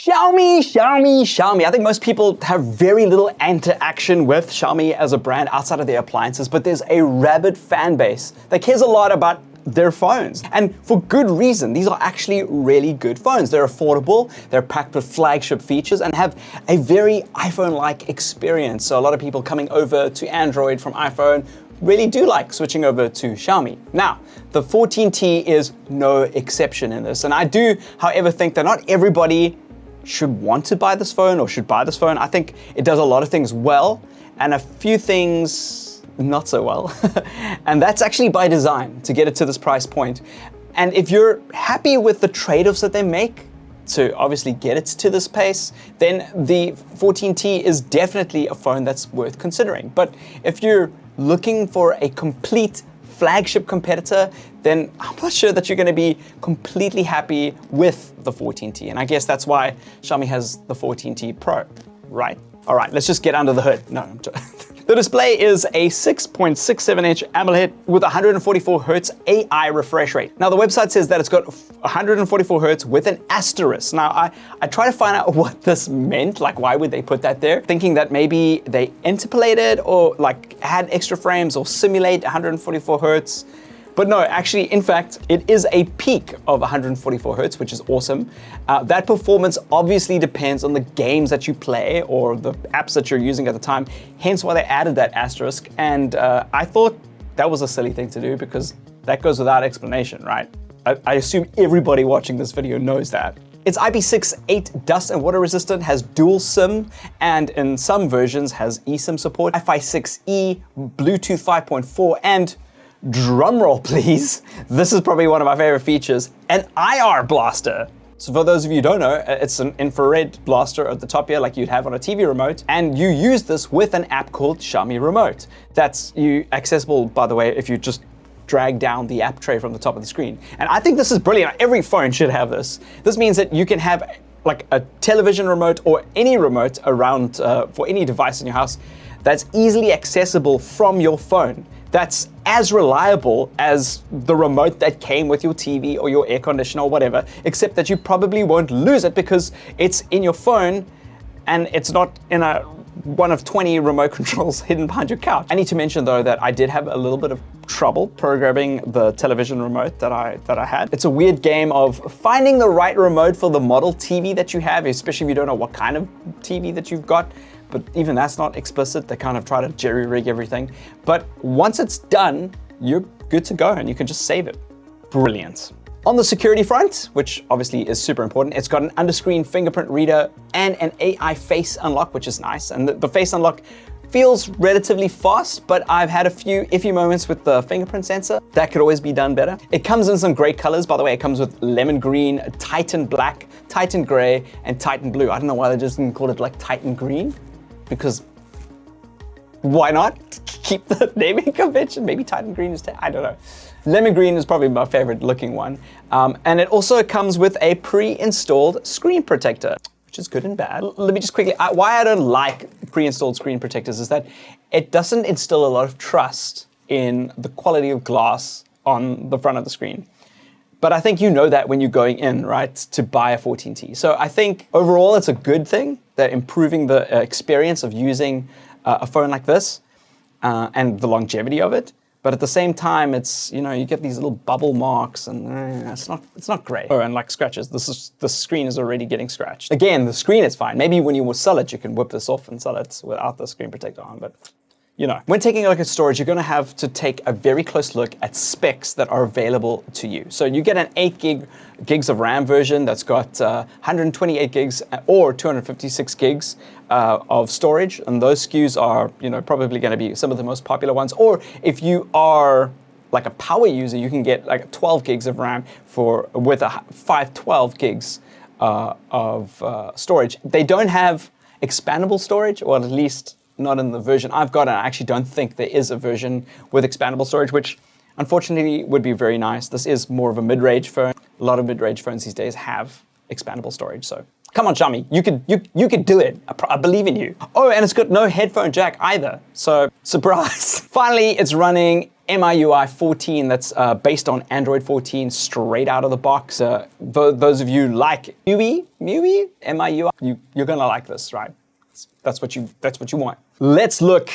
Xiaomi. I think most people have very little interaction with Xiaomi as a brand outside of their appliances, but there's a rabid fan base that cares a lot about their phones. And for good reason. These are actually really good phones. They're affordable, they're packed with flagship features, and have a very iPhone-like experience. So a lot of people coming over to Android from iPhone really do like switching over to Xiaomi. Now, the 14T is no exception in this. And I do, however, think that not everybody should want to buy this phone or should buy this phone. I think it does a lot of things well and a few things not so well. And that's actually by design to get it to this price point. And if you're happy with the trade-offs that they make to obviously get it to this pace, then the 14T is definitely a phone that's worth considering. But if you're looking for a complete flagship competitor, then I'm not sure that you're going to be completely happy with the 14T. And I guess that's why Xiaomi has the 14T Pro, right? All right, let's just get under the hood. No, I'm joking. The display is a 6.67-inch AMOLED with 144 Hz AI refresh rate. Now, the website says that it's got 144 Hz with an asterisk. Now, I try to find out what this meant, like why would they put that there? Thinking that maybe they interpolated or like add extra frames or simulate 144 Hz. But no, actually, in fact, it is a peak of 144 Hz, which is awesome. That performance obviously depends on the games that you play or the apps that you're using at the time, hence why they added that asterisk. And I thought that was a silly thing to do because that goes without explanation, right? I assume everybody watching this video knows that. It's IP68 dust and water resistant, has dual SIM, and in some versions has eSIM support, Wi-Fi 6E, Bluetooth 5.4, and drumroll please, this is probably one of my favorite features, an IR blaster. So for those of you who don't know, it's an infrared blaster at the top here like you'd have on a TV remote, and you use this with an app called Xiaomi Remote. That's accessible, by the way, if you just drag down the app tray from the top of the screen. And I think this is brilliant. Every phone should have this. This means that you can have like a television remote or any remote around for any device in your house that's easily accessible from your phone. That's as reliable as the remote that came with your TV or your air conditioner or whatever, except that you probably won't lose it because it's in your phone and it's not in one of 20 remote controls hidden behind your couch. I need to mention though that I did have a little bit of trouble programming the television remote that I had. It's a weird game of finding the right remote for the model TV that you have, especially if you don't know what kind of TV that you've got. But even that's not explicit. They kind of try to jerry-rig everything. But once it's done, you're good to go and you can just save it. Brilliant. On the security front, which obviously is super important, it's got an under-screen fingerprint reader and an AI face unlock, which is nice. And the face unlock feels relatively fast, but I've had a few iffy moments with the fingerprint sensor. That could always be done better. It comes in some great colors. By the way, it comes with lemon green, Titan black, Titan gray, and Titan blue. I don't know why they just didn't call it like Titan green. Because why not? Keep the naming convention. Maybe Titan green is, I don't know. Lemon green is probably my favorite looking one. And it also comes with a pre-installed screen protector, which is good and bad. Let me just quickly, why I don't like pre-installed screen protectors is that it doesn't instill a lot of trust in the quality of glass on the front of the screen. But I think you know that when you're going in, right, to buy a 14T. So I think overall it's a good thing. They're improving the experience of using a phone like this and the longevity of it. But at the same time, it's, you know, you get these little bubble marks and it's not great. Oh, and like scratches, the screen is already getting scratched. Again, the screen is fine. Maybe when you will sell it, you can whip this off and sell it without the screen protector on, but you know. When taking a look at storage, you're gonna have to take a very close look at specs that are available to you. So you get an 8 gigs of RAM version that's got 128 gigs or 256 gigs of storage. And those SKUs are, you know, probably gonna be some of the most popular ones. Or if you are like a power user, you can get like 12 gigs of RAM with a 512 gigs of storage. They don't have expandable storage, or at least not in the version I've got, and I actually don't think there is a version with expandable storage, which unfortunately would be very nice. This is more of a mid-range phone. A lot of mid-range phones these days have expandable storage, so come on, Xiaomi, you could do it. I believe in you. Oh, and it's got no headphone jack either, so surprise. Finally, it's running MIUI 14 that's based on Android 14 straight out of the box. Those of you like MIUI, you're gonna like this, right? That's what you want. Let's look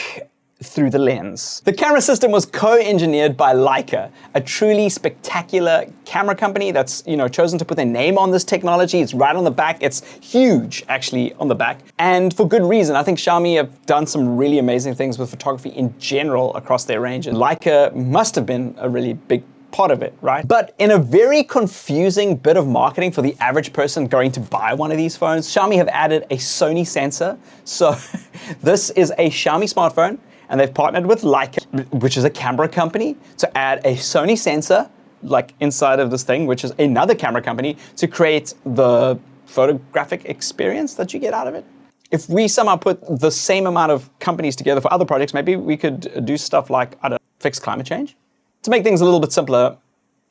through the lens. The camera system was co-engineered by Leica, a truly spectacular camera company that's, chosen to put their name on this technology. It's right on the back. It's huge, actually, on the back. And for good reason. I think Xiaomi have done some really amazing things with photography in general across their range. And Leica must have been a really big part of it, right? But in a very confusing bit of marketing for the average person going to buy one of these phones, Xiaomi have added a Sony sensor. So this is a Xiaomi smartphone, and they've partnered with Leica, which is a camera company, to add a Sony sensor, like inside of this thing, which is another camera company, to create the photographic experience that you get out of it. If we somehow put the same amount of companies together for other projects, maybe we could do stuff like, fix climate change. To make things a little bit simpler,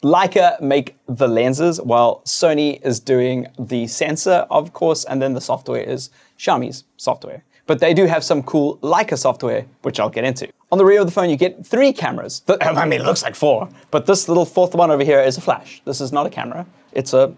Leica make the lenses while Sony is doing the sensor, of course, and then the software is Xiaomi's software. But they do have some cool Leica software, which I'll get into. On the rear of the phone, you get 3 cameras. I mean, it looks like 4, but this little 4th one over here is a flash. This is not a camera. It's a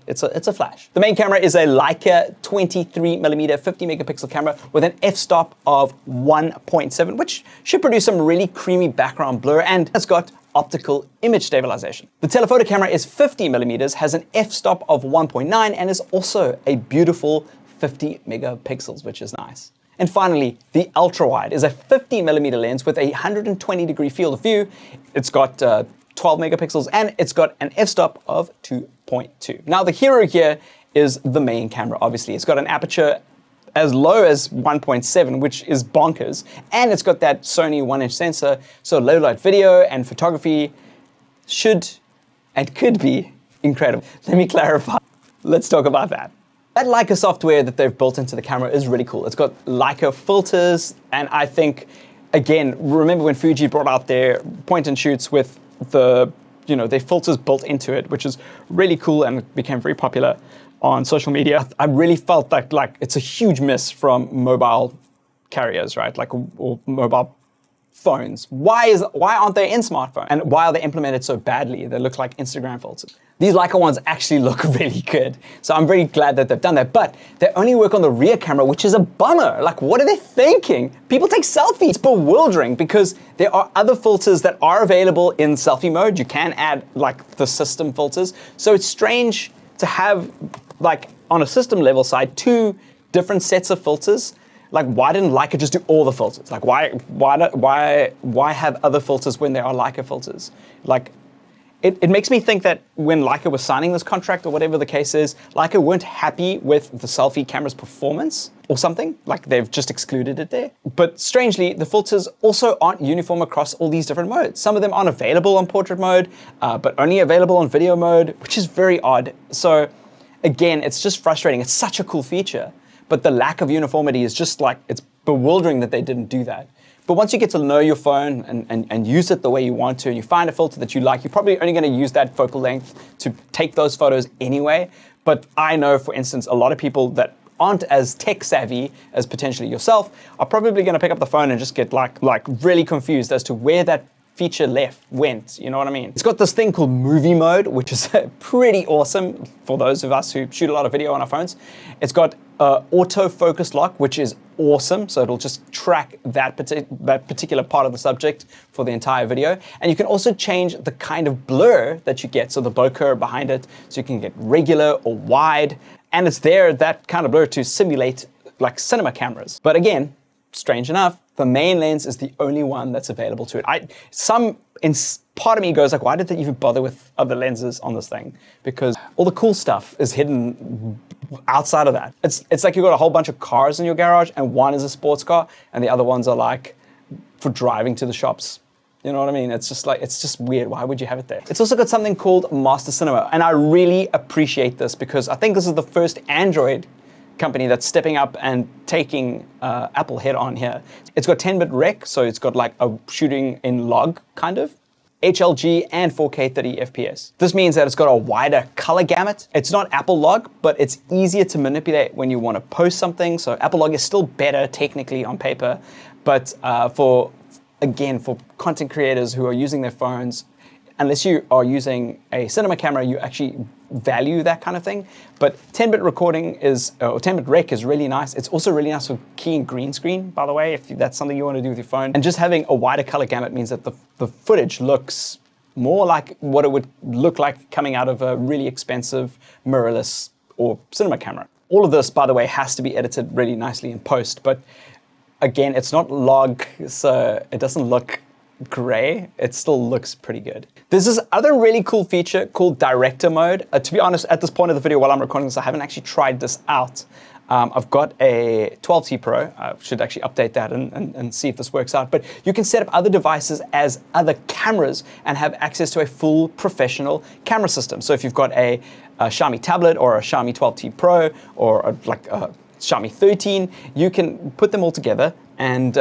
flash. The main camera is a Leica 23mm 50 megapixel camera with an f-stop of 1.7, which should produce some really creamy background blur, and it's got optical image stabilization. The telephoto camera is 50mm, has an f-stop of 1.9, and is also a beautiful 50 megapixels, which is nice. And finally, the ultra-wide is a 50mm lens with a 120-degree field of view. It's got 12 megapixels, and it's got an f-stop of 2.2. Now, the hero here is the main camera, obviously. It's got an aperture as low as 1.7, which is bonkers. And it's got that Sony 1-inch sensor, so low light video and photography should and could be incredible. Let me clarify. Let's talk about that. That Leica software that they've built into the camera is really cool. It's got Leica filters, and I think, again, remember when Fuji brought out their point and shoots with their filters built into it, which is really cool and became very popular on social media. I really felt like it's a huge miss from mobile carriers, right? Or mobile phones. Why aren't they in smartphone? And why are they implemented so badly? They look like Instagram filters. These Leica ones actually look really good. So I'm very glad that they've done that, but they only work on the rear camera, which is a bummer. Like, what are they thinking? People take selfies. It's bewildering because there are other filters that are available in selfie mode. You can add the system filters. So it's strange to have on a system level side, 2 different sets of filters. Why didn't Leica just do all the filters? Why have other filters when there are Leica filters? It makes me think that when Leica was signing this contract or whatever the case is, Leica weren't happy with the selfie camera's performance or something, they've just excluded it there. But strangely, the filters also aren't uniform across all these different modes. Some of them aren't available on portrait mode, but only available on video mode, which is very odd. So again, it's just frustrating. It's such a cool feature, but the lack of uniformity is just it's bewildering that they didn't do that. But once you get to know your phone and use it the way you want to, and you find a filter that you like, you're probably only going to use that focal length to take those photos anyway. But I know, for instance, a lot of people that aren't as tech savvy as potentially yourself are probably going to pick up the phone and just get really confused as to where that feature went, you know what I mean? It's got this thing called movie mode, which is pretty awesome for those of us who shoot a lot of video on our phones. It's got auto focus lock, which is awesome. So it'll just track that particular part of the subject for the entire video. And you can also change the kind of blur that you get. So the bokeh behind it, so you can get regular or wide. And it's that kind of blur to simulate cinema cameras. But again, strange enough, the main lens is the only one that's available to it. Part of me goes why did they even bother with other lenses on this thing? Because all the cool stuff is hidden outside of that. It's like you've got a whole bunch of cars in your garage, and one is a sports car, and the other ones are for driving to the shops. You know what I mean? It's just weird. Why would you have it there? It's also got something called Master Cinema, and I really appreciate this because I think this is the first Android company that's stepping up and taking Apple head on here. It's got 10-bit rec, so it's got a shooting in log kind of, HLG and 4K 30 FPS. This means that it's got a wider color gamut. It's not Apple log, but it's easier to manipulate when you want to post something. So Apple log is still better technically on paper, but for again, for content creators who are using their phones, unless you are using a cinema camera, you actually value that kind of thing. But 10-bit recording is, or 10-bit rec is really nice. It's also really nice for keying green screen, by the way, if that's something you want to do with your phone. And just having a wider color gamut means that the footage looks more like what it would look like coming out of a really expensive mirrorless or cinema camera. All of this, by the way, has to be edited really nicely in post, but again, it's not log, so it doesn't look gray. It still looks pretty good. There's this other really cool feature called director mode. To be honest, at this point of the video while I'm recording this, I haven't actually tried this out. I've got a 12T Pro. I should actually update that and see if this works out. But you can set up other devices as other cameras and have access to a full professional camera system. So if you've got a Xiaomi tablet or a Xiaomi 12T Pro or a Xiaomi 13, you can put them all together and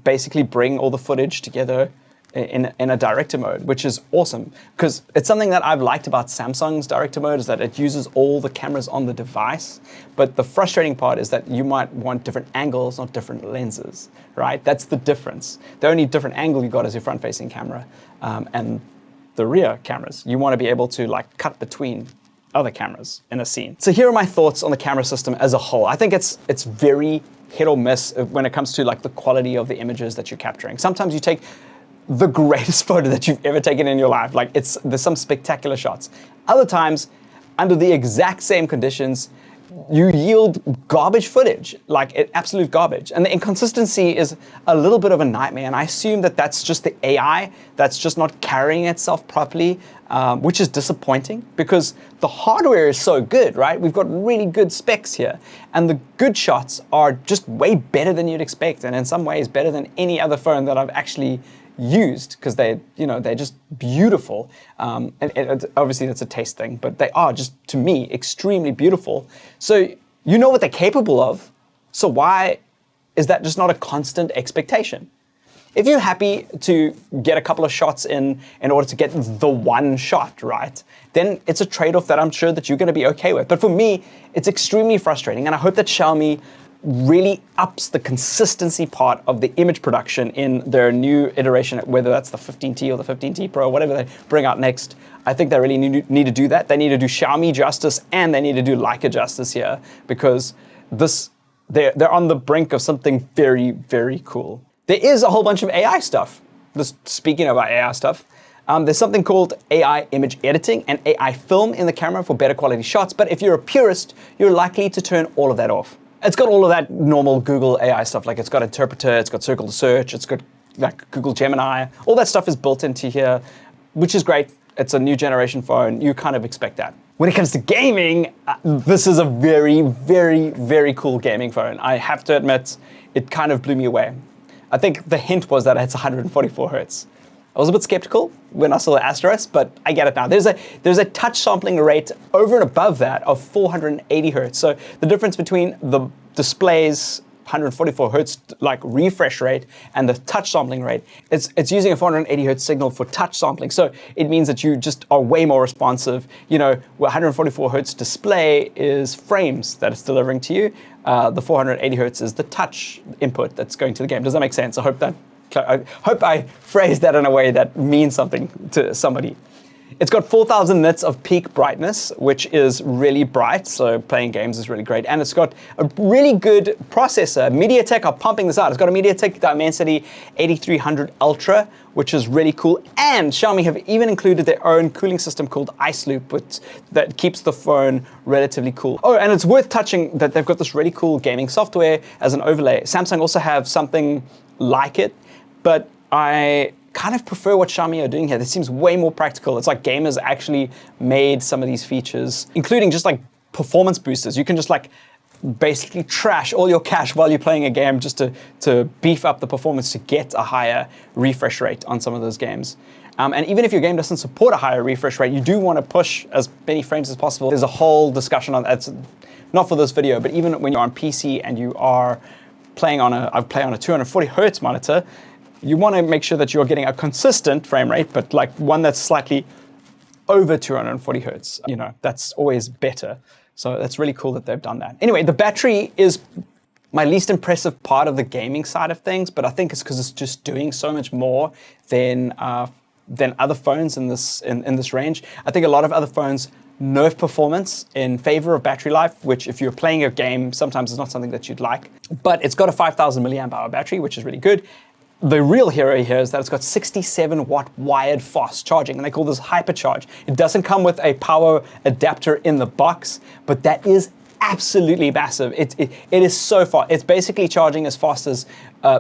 basically bring all the footage together in a director mode, which is awesome, because it's something that I've liked about Samsung's director mode is that it uses all the cameras on the device. But the frustrating part is that you might want different angles, not different lenses, right? That's the difference. The only different angle you got is your front-facing camera and the rear cameras. You want to be able to like cut between other cameras in a scene. So here are my thoughts on the camera system as a whole. I think it's very hit or miss when it comes to like the quality of the images that you're capturing. Sometimes you take the greatest photo that you've ever taken in your life. Like there's some spectacular shots. Other times, under the exact same conditions, you yield garbage footage, like absolute garbage. And the inconsistency is a little bit of a nightmare. And I assume that that's just the AI that's just not carrying itself properly, which is disappointing because the hardware is so good, right? We've got really good specs here. And the good shots are just way better than you'd expect. And in some ways, better than any other phone that I've actually used, because they're just beautiful. And obviously that's a taste thing, but they are just, to me, extremely beautiful. So you know what they're capable of. So why is that just not a constant expectation? If you're happy to get a couple of shots in order to get the one shot, right, then it's a trade-off that I'm sure that you're going to be okay with. But for me, it's extremely frustrating, and I hope that Xiaomi really ups the consistency part of the image production in their new iteration, whether that's the 15T or the 15T Pro, whatever they bring out next. I think they really need to do that. They need to do Xiaomi justice and they need to do Leica justice here, because they're on the brink of something very, very cool. There is a whole bunch of AI stuff. Just speaking about AI stuff, there's something called AI image editing and AI film in the camera for better quality shots. But if you're a purist, you're likely to turn all of that off. It's got all of that normal Google AI stuff, like it's got interpreter, it's got circle to search, it's got like Google Gemini. All that stuff is built into here, which is great. It's a new generation phone. You kind of expect that. When it comes to gaming, this is a very, very, very cool gaming phone. I have to admit, it kind of blew me away. I think the hint was that it's 144 hertz. I was a bit skeptical when I saw the asterisk, but I get it now. There's a touch sampling rate over and above that of 480 hertz. So the difference between the display's 144 hertz like refresh rate and the touch sampling rate, it's using a 480 hertz signal for touch sampling. So it means that you just are way more responsive. You know, 144 hertz display is frames that it's delivering to you. The 480 hertz is the touch input that's going to the game. Does that make sense? I hope I phrased that in a way that means something to somebody. It's got 4,000 nits of peak brightness, which is really bright, so playing games is really great. And it's got a really good processor. MediaTek are pumping this out. It's got a MediaTek Dimensity 8300 Ultra, which is really cool. And Xiaomi have even included their own cooling system called Ice Loop, that keeps the phone relatively cool. Oh, and it's worth touching that they've got this really cool gaming software as an overlay. Samsung also have something like it, but I kind of prefer what Xiaomi are doing here. This seems way more practical. It's like gamers actually made some of these features, including just like performance boosters. You can just like basically trash all your cache while you're playing a game just to beef up the performance to get a higher refresh rate on some of those games. And even if your game doesn't support a higher refresh rate, you do want to push as many frames as possible. There's a whole discussion on that. It's not for this video, but even when you're on PC and you are playing on I play on a 240 hertz monitor, you want to make sure that you're getting a consistent frame rate, but like one that's slightly over 240 hertz. You know, that's always better. So that's really cool that they've done that. Anyway, the battery is my least impressive part of the gaming side of things, but I think it's because it's just doing so much more than other phones in this range. I think a lot of other phones nerf performance in favor of battery life, which if you're playing a game, sometimes is not something that you'd like. But it's got a 5,000 milliamp hour battery, which is really good. The real hero here is that it's got 67 watt wired fast charging, and they call this hypercharge. It doesn't come with a power adapter in the box, but that is absolutely massive. It is so fast. It's basically charging as fast as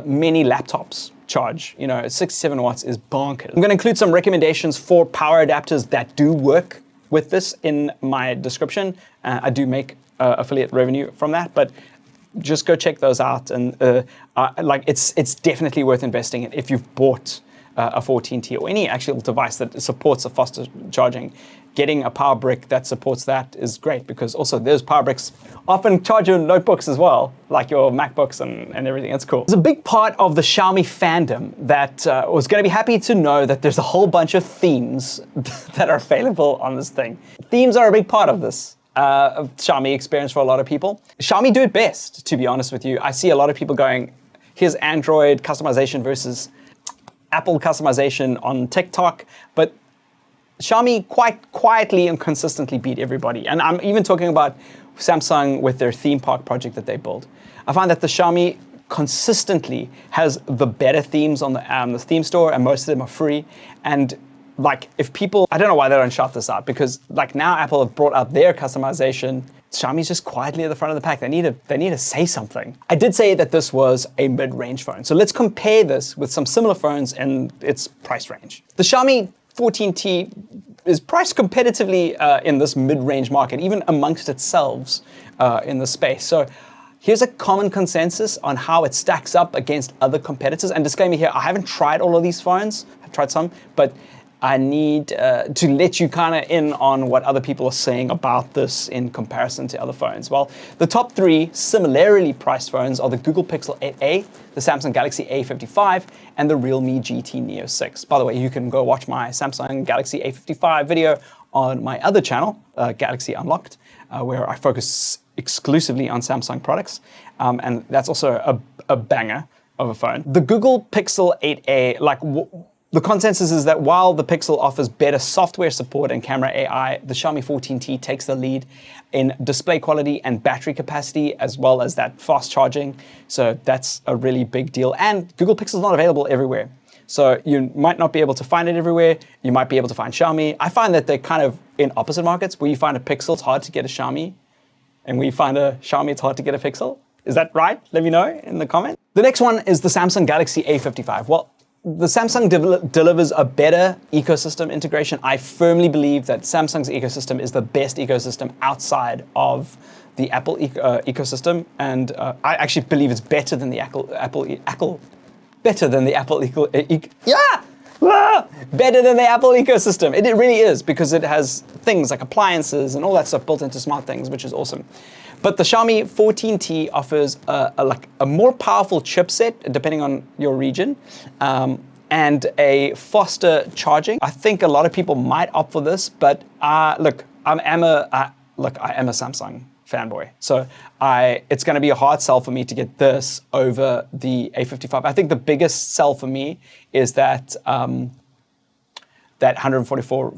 many laptops charge. 67 watts is bonkers. I'm going to include some recommendations for power adapters that do work with this in my description. I do make affiliate revenue from that, but just go check those out. And it's definitely worth investing in if you've bought a 14T or any actual device that supports a faster charging. Getting a power brick that supports that is great, because also those power bricks often charge your notebooks as well, like your MacBooks and everything. It's cool. There's a big part of the Xiaomi fandom that was going to be happy to know that there's a whole bunch of themes that are available on this thing. Themes are a big part of this Xiaomi experience for a lot of people. Xiaomi do it best, to be honest with you. I see a lot of people going, here's Android customization versus Apple customization on TikTok, but Xiaomi quite quietly and consistently beat everybody. And I'm even talking about Samsung with their theme park project that they built. I find that the Xiaomi consistently has the better themes on the theme store, and most of them are free. And if people, I don't know why they don't shout this out, because now Apple have brought out their customization. Xiaomi's just quietly at the front of the pack. They need to say something. I did say that this was a mid-range phone. So let's compare this with some similar phones in its price range. The Xiaomi 14T is priced competitively in this mid-range market, even amongst itself in the space. So here's a common consensus on how it stacks up against other competitors. And disclaimer here, I haven't tried all of these phones. I've tried some, but I need to let you kind of in on what other people are saying about this in comparison to other phones. Well, the top three similarly priced phones are the Google Pixel 8a, the Samsung Galaxy A55, and the Realme GT Neo 6. By the way, you can go watch my Samsung Galaxy A55 video on my other channel, Galaxy Unlocked, where I focus exclusively on Samsung products. And that's also a banger of a phone. The Google Pixel 8a, the consensus is that while the Pixel offers better software support and camera AI, the Xiaomi 14T takes the lead in display quality and battery capacity, as well as that fast charging. So that's a really big deal. And Google Pixel is not available everywhere. So you might not be able to find it everywhere. You might be able to find Xiaomi. I find that they're kind of in opposite markets. Where you find a Pixel, it's hard to get a Xiaomi. And when you find a Xiaomi, it's hard to get a Pixel. Is that right? Let me know in the comments. The next one is the Samsung Galaxy A55. Well, the Samsung delivers a better ecosystem integration. I firmly believe that Samsung's ecosystem is the best ecosystem outside of the Apple ecosystem, and I actually believe it's better than the better than the Apple ecosystem. It really is, because it has things like appliances and all that stuff built into smart things, which is awesome. But the Xiaomi 14T offers a more powerful chipset, depending on your region, and a faster charging. I think a lot of people might opt for this, but I am a Samsung fanboy. So it's going to be a hard sell for me to get this over the A55. I think the biggest sell for me is that that 144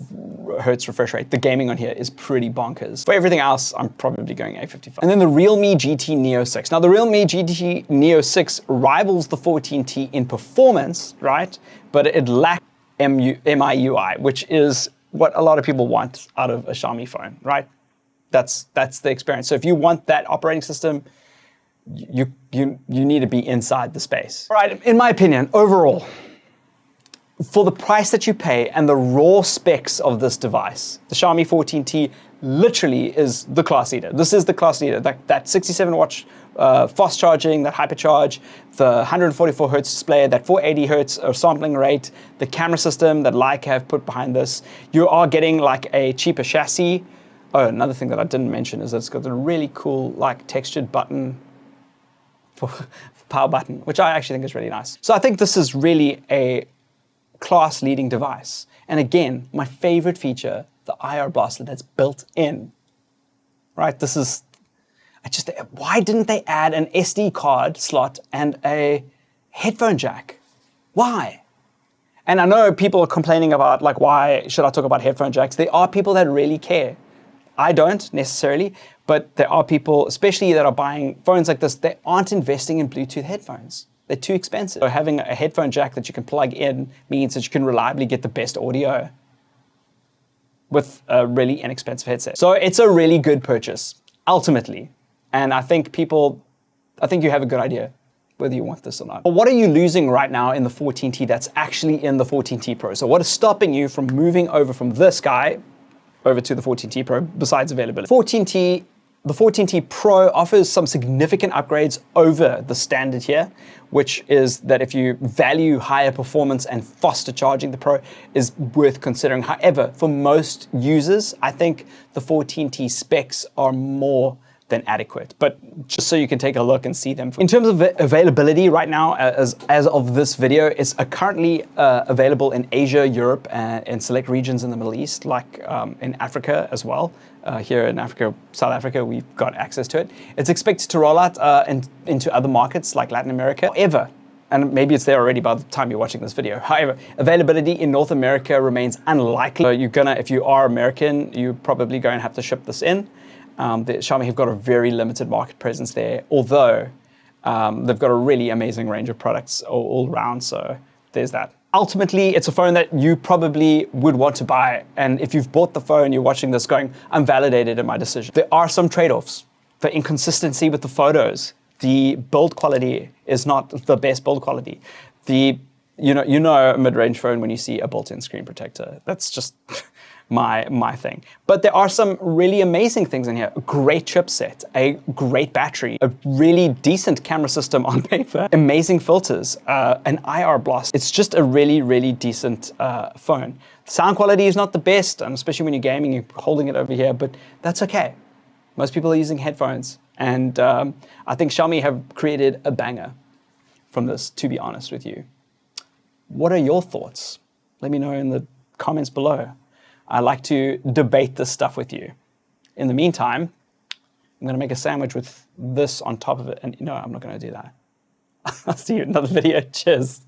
hertz refresh rate. The gaming on here is pretty bonkers. For everything else, I'm probably going A55. And then the Realme GT Neo 6. Now the Realme GT Neo 6 rivals the 14T in performance, right? But it lacks MIUI, which is what a lot of people want out of a Xiaomi phone, right? That's the experience. So if you want that operating system, you need to be inside the space. All right, in my opinion, overall, for the price that you pay and the raw specs of this device, the Xiaomi 14T literally is the class leader. This is the class leader. That 67 watt fast charging, that hypercharge, the 144 hertz display, that 480 hertz sampling rate, the camera system that Leica have put behind this. You are getting like a cheaper chassis. Oh, another thing that I didn't mention is that it's got a really cool textured button for power button, which I actually think is really nice. So I think this is really a class-leading device. And again, my favorite feature, the IR blaster that's built in, right? Why didn't they add an SD card slot and a headphone jack? Why? And I know people are complaining about, like, why should I talk about headphone jacks? There are people that really care. I don't necessarily, but there are people, especially that are buying phones like this, they aren't investing in Bluetooth headphones. They're too expensive. So having a headphone jack that you can plug in means that you can reliably get the best audio with a really inexpensive headset. So it's a really good purchase, ultimately. And I think you have a good idea whether you want this or not. But what are you losing right now in the 14T that's actually in the 14T Pro? So what is stopping you from moving over from this guy over to the 14T Pro besides availability? The 14T Pro offers some significant upgrades over the standard here, which is that if you value higher performance and faster charging, the Pro is worth considering. However, for most users, I think the 14T specs are more than adequate, but just so you can take a look and see them. In terms of availability right now, as of this video, it's currently available in Asia, Europe, and select regions in the Middle East, like in Africa as well. Here in Africa, South Africa, we've got access to it. It's expected to roll out into other markets like Latin America. However, and maybe it's there already by the time you're watching this video. However, availability in North America remains unlikely. So if you are American, you're probably going to have to ship this in. Xiaomi have got a very limited market presence there, although they've got a really amazing range of products all around, so there's that. Ultimately, it's a phone that you probably would want to buy, and if you've bought the phone, you're watching this going, I'm validated in my decision. There are some trade-offs. The inconsistency with the photos, the build quality is not the best build quality. You know a mid-range phone when you see a built-in screen protector. That's just my thing. But there are some really amazing things in here. A great chipset, a great battery, a really decent camera system on paper, amazing filters, an IR blast. It's just a really, really decent phone. Sound quality is not the best, and especially when you're gaming, you're holding it over here, but that's okay. Most people are using headphones, and I think Xiaomi have created a banger from this, to be honest with you. What are your thoughts? Let me know in the comments below. I like to debate this stuff with you. In the meantime, I'm going to make a sandwich with this on top of it. And no, I'm not going to do that. I'll see you in another video. Cheers.